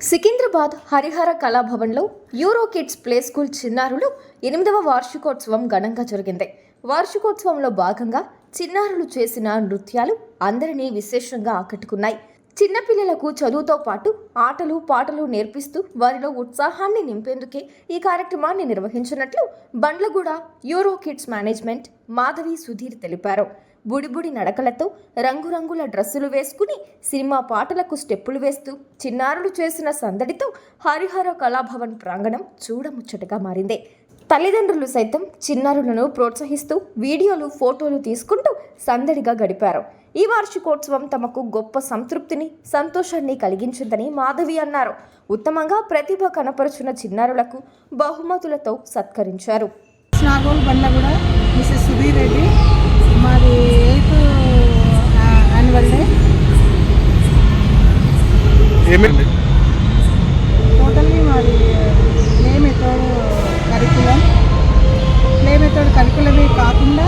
సికింద్రాబాద్ హరిహర కళాభవన్లో Euro kids play school చిన్నారులు 8వ వార్షికోత్సవం ఘనంగా జరిగింది. వార్షికోత్సవంలో భాగంగా చిన్నారులు చేసిన నృత్యాలు అందరినీ విశేషంగా ఆకట్టుకున్నాయి. చిన్నపిల్లలకు చదువుతో పాటు ఆటలు పాటలు నేర్పిస్తూ వారిలో ఉత్సాహాన్ని నింపేందుకే ఈ కార్యక్రమాన్ని నిర్వహించినట్లు Bandlaguda euro kids management Madhavi Sudheer తెలిపారు. బుడిబుడి నడకలతో రంగురంగుల డ్రెస్సులు వేసుకుని సినిమా పాటలకు స్టెప్పులు వేస్తూ చిన్నారులు చేసిన సందడితో హరిహర కళాభవన్ ప్రాంగణం చూడముచ్చటగా మారింది. తల్లిదండ్రులు సైతం చిన్నారులను ప్రోత్సహిస్తూ వీడియోలు ఫోటోలు తీసుకుంటూ సందడిగా గడిపారు. ఈ వార్షికోత్సవం తమకు గొప్ప సంతృప్తిని సంతోషాన్ని కలిగించిందని మాధవి అన్నారు. ఉత్తమంగా ప్రతిభ కనపరుచిన చిన్నారులకు బహుమతులతో సత్కరించారు. మిసెస్ సుధీర్ రెడ్డి, మాది 8th యాన్యువల్ డే. టోటల్లీ మాది ప్లే మెథడ్ కరికులమే కాకుండా